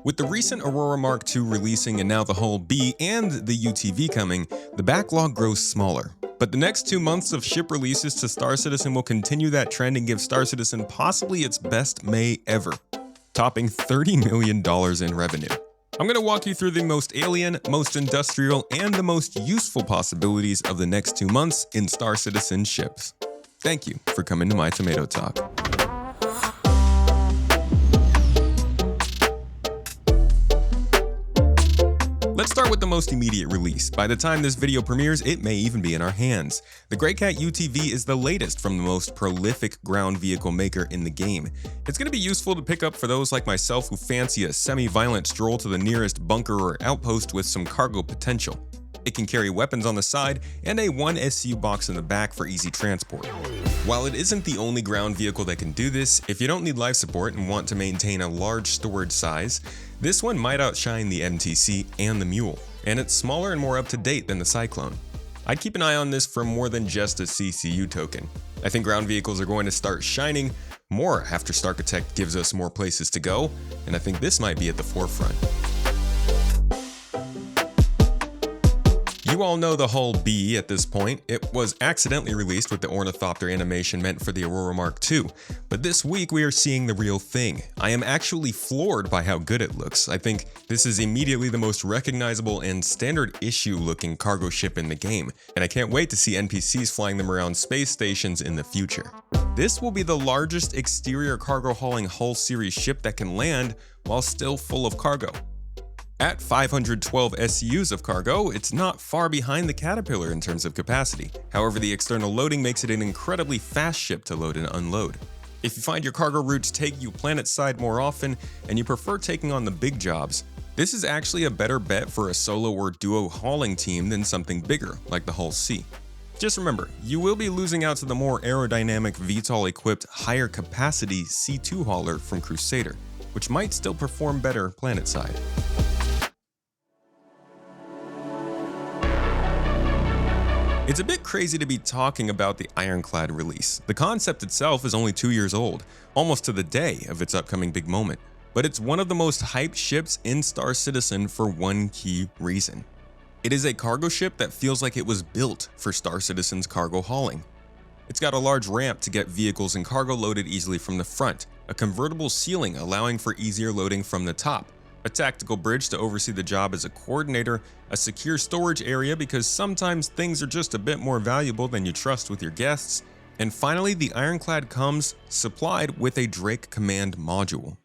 With the recent Aurora Mark II releasing and now the Hull B and the UTV coming, the backlog grows smaller. But the next 2 months of ship releases to Star Citizen will continue that trend and give Star Citizen possibly its best May ever, topping $30 million in revenue. I'm going to walk you through the most alien, most industrial, and the most useful possibilities of the next 2 months in Star Citizen ships. Thank you for coming to my Tomato Talk. Let's start with the most immediate release. By the time this video premieres, it may even be in our hands. The Greycat UTV is the latest from the most prolific ground vehicle maker in the game. It's going to be useful to pick up for those like myself who fancy a semi-violent stroll to the nearest bunker or outpost with some cargo potential. It can carry weapons on the side and a 1 SU box in the back for easy transport. While it isn't the only ground vehicle that can do this, if you don't need life support and want to maintain a large storage size, this one might outshine the MTC and the Mule, and it's smaller and more up to date than the Cyclone. I'd keep an eye on this for more than just a CCU token. I think ground vehicles are going to start shining more after Starkitect gives us more places to go, and I think this might be at the forefront. You all know the Hull B at this point. It was accidentally released with the ornithopter animation meant for the Aurora Mark II, but this week we are seeing the real thing. I am actually floored by how good it looks. I think this is immediately the most recognizable and standard issue looking cargo ship in the game, and I can't wait to see NPCs flying them around space stations in the future. This will be the largest exterior cargo hauling Hull series ship that can land while still full of cargo. At 512 SCUs of cargo, it's not far behind the Caterpillar in terms of capacity. However, the external loading makes it an incredibly fast ship to load and unload. If you find your cargo routes take you planet-side more often, and you prefer taking on the big jobs, this is actually a better bet for a solo or duo hauling team than something bigger, like the Hull C. Just remember, you will be losing out to the more aerodynamic VTOL-equipped, higher capacity C2 hauler from Crusader, which might still perform better planet-side. It's a bit crazy to be talking about the Ironclad release. The concept itself is only 2 years old, almost to the day of its upcoming big moment. But it's one of the most hyped ships in Star Citizen for one key reason. It is a cargo ship that feels like it was built for Star Citizen's cargo hauling. It's got a large ramp to get vehicles and cargo loaded easily from the front, a convertible ceiling allowing for easier loading from the top, a tactical bridge to oversee the job as a coordinator, a secure storage area because sometimes things are just a bit more valuable than you trust with your guests, and finally the Ironclad comes supplied with a Drake command module.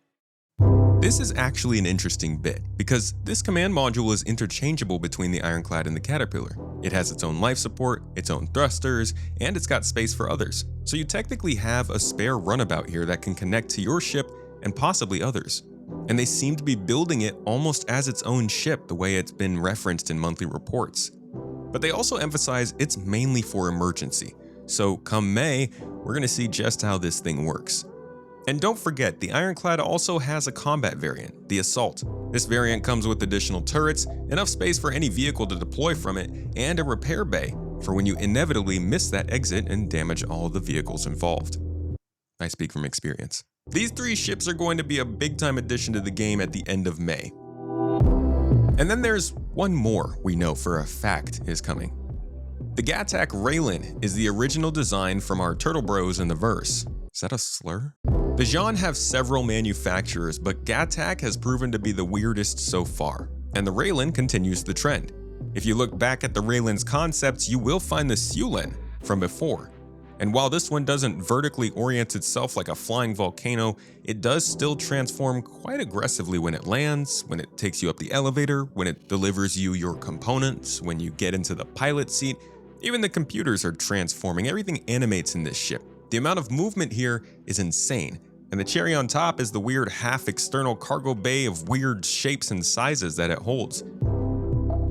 This is actually an interesting bit, because this command module is interchangeable between the Ironclad and the Caterpillar. It has its own life support, its own thrusters, and it's got space for others, so you technically have a spare runabout here that can connect to your ship and possibly others. And they seem to be building it almost as its own ship the way it's been referenced in monthly reports. But they also emphasize it's mainly for emergency, so come May, we're going to see just how this thing works. And don't forget, the Ironclad also has a combat variant, the Assault. This variant comes with additional turrets, enough space for any vehicle to deploy from it, and a repair bay for when you inevitably miss that exit and damage all of the vehicles involved. I speak from experience. These 3 ships are going to be a big-time addition to the game at the end of May. And then there's one more we know for a fact is coming. The Gatac Railen is the original design from our Turtle Bros in the verse. Is that a slur? The genre have several manufacturers, but Gatac has proven to be the weirdest so far, and the Railen continues the trend. If you look back at the Railen's concepts, you will find the Sulen from before. And while this one doesn't vertically orient itself like a flying volcano, it does still transform quite aggressively when it lands, when it takes you up the elevator, when it delivers you your components, when you get into the pilot seat. Even the computers are transforming, everything animates in this ship. The amount of movement here is insane, and the cherry on top is the weird half-external cargo bay of weird shapes and sizes that it holds.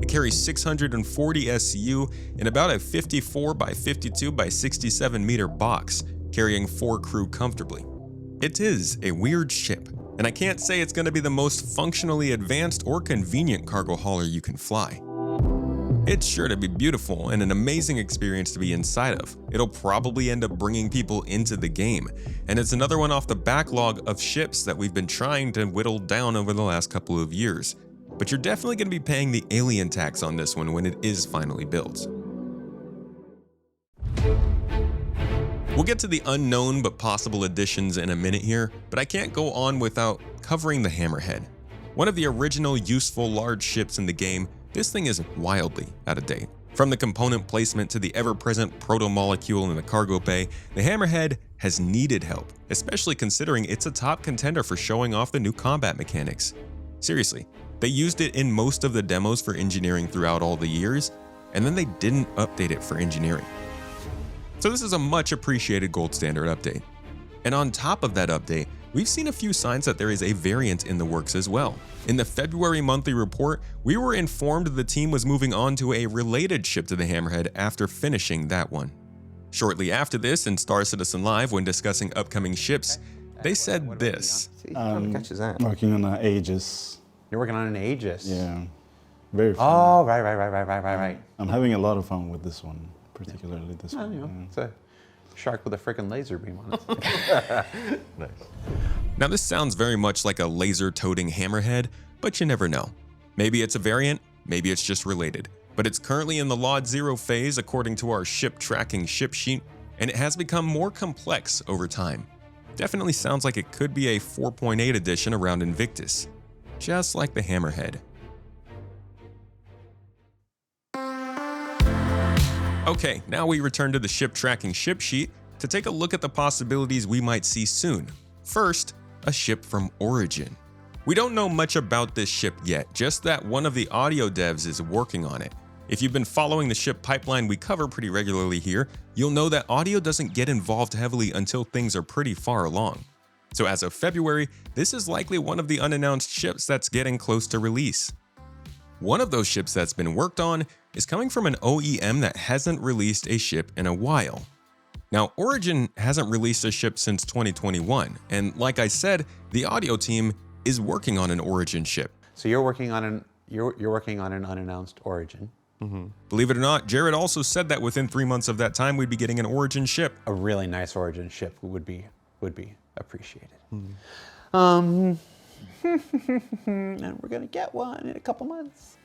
It carries 640 SCU in about a 54 by 52 by 67 meter box, carrying 4 crew comfortably. It is a weird ship, and I can't say it's going to be the most functionally advanced or convenient cargo hauler you can fly. It's sure to be beautiful and an amazing experience to be inside of. It'll probably end up bringing people into the game, and it's another one off the backlog of ships that we've been trying to whittle down over the last couple of years. But you're definitely going to be paying the alien tax on this one when it is finally built. We'll get to the unknown but possible additions in a minute here, but I can't go on without covering the Hammerhead. One of the original useful large ships in the game, this thing is wildly out of date. From the component placement to the ever-present proto-molecule in the cargo bay, the Hammerhead has needed help, especially considering it's a top contender for showing off the new combat mechanics. Seriously, they used it in most of the demos for engineering throughout all the years, and then they didn't update it for engineering. So this is a much appreciated gold standard update. And on top of that update, we've seen a few signs that there is a variant in the works as well. In the February monthly report, we were informed the team was moving on to a related ship to the Hammerhead after finishing that one. Shortly after this, in Star Citizen Live, when discussing upcoming ships, they said this. Catches that. Working on an Aegis. You're working on an Aegis. Yeah, very fun. Oh, right. I'm having a lot of fun with this one, particularly this one. You know, it's a shark with a freaking laser beam on it. Nice. Now this sounds very much like a laser-toting Hammerhead, but you never know. Maybe it's a variant, maybe it's just related. But it's currently in the Lot 0 phase according to our ship tracking ship sheet, and it has become more complex over time. Definitely sounds like it could be a 4.8 edition around Invictus, just like the Hammerhead. Okay, now we return to the ship tracking ship sheet to take a look at the possibilities we might see soon. First, a ship from Origin. We don't know much about this ship yet, just that one of the audio devs is working on it. If you've been following the ship pipeline we cover pretty regularly here, you'll know that audio doesn't get involved heavily until things are pretty far along. So as of February, this is likely one of the unannounced ships that's getting close to release. One of those ships that's been worked on is coming from an OEM that hasn't released a ship in a while. Now, Origin hasn't released a ship since 2021, and like I said, the audio team is working on an Origin ship. So you're working on an unannounced Origin. Mm-hmm. Believe it or not, Jared also said that within 3 months of that time we'd be getting an Origin ship. A really nice Origin ship would be appreciated. Mm-hmm. And we're gonna get one in a couple months.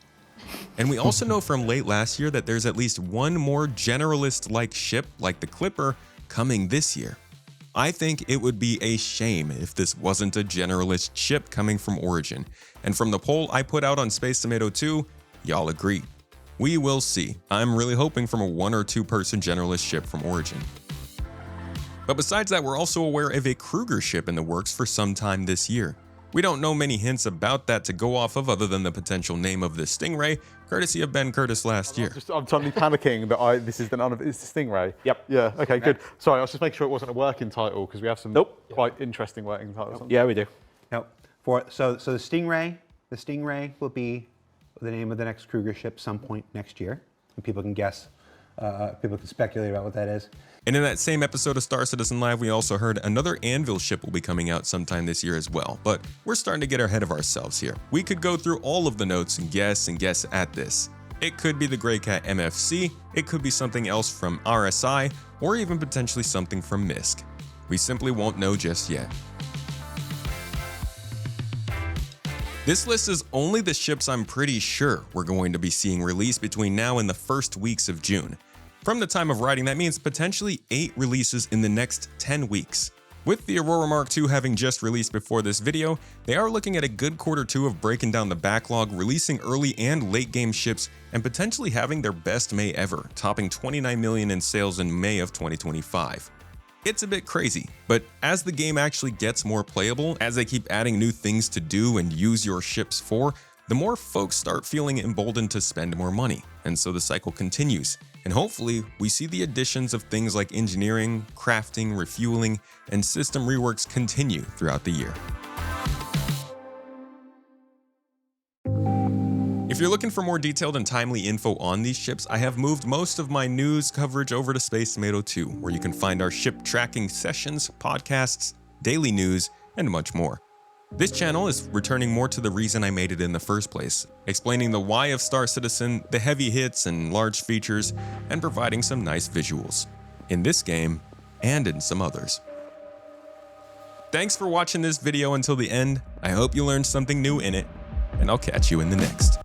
And we also know from late last year that there's at least one more generalist-like ship, like the Clipper, coming this year. I think it would be a shame if this wasn't a generalist ship coming from Origin. And from the poll I put out on Space Tomato 2, y'all agree. We will see. I'm really hoping from a 1 or 2 person generalist ship from Origin. But besides that, we're also aware of a Kruger ship in the works for some time this year. We don't know many hints about that to go off of other than the potential name of the Stingray, courtesy of Ben Curtis last year. I'm totally panicking that this is the Stingray. Yep. Yeah, okay, good. Sorry, I was just making sure it wasn't a working title because we have some quite interesting working titles. Yeah, we do. Nope. So the Stingray will be the name of the next Kruger ship some point next year, and people can guess. People can speculate about what that is. And in that same episode of Star Citizen Live, we also heard another Anvil ship will be coming out sometime this year as well. But we're starting to get ahead of ourselves here. We could go through all of the notes and guess at this. It could be the Greycat MFC, it could be something else from RSI, or even potentially something from MISC. We simply won't know just yet. This list is only the ships I'm pretty sure we're going to be seeing released between now and the first weeks of June. From the time of writing, that means potentially 8 releases in the next 10 weeks. With the Aurora Mark II having just released before this video, they are looking at a good Q2 of breaking down the backlog, releasing early and late game ships, and potentially having their best May ever, topping 29 million in sales in May of 2025. It's a bit crazy, but as the game actually gets more playable, as they keep adding new things to do and use your ships for, the more folks start feeling emboldened to spend more money, and so the cycle continues. And hopefully, we see the additions of things like engineering, crafting, refueling, and system reworks continue throughout the year. If you're looking for more detailed and timely info on these ships, I have moved most of my news coverage over to Space Tomato 2, where you can find our ship tracking sessions, podcasts, daily news, and much more. This channel is returning more to the reason I made it in the first place, explaining the why of Star Citizen, the heavy hits and large features, and providing some nice visuals. In this game, and in some others. Thanks for watching this video until the end. I hope you learned something new in it, and I'll catch you in the next.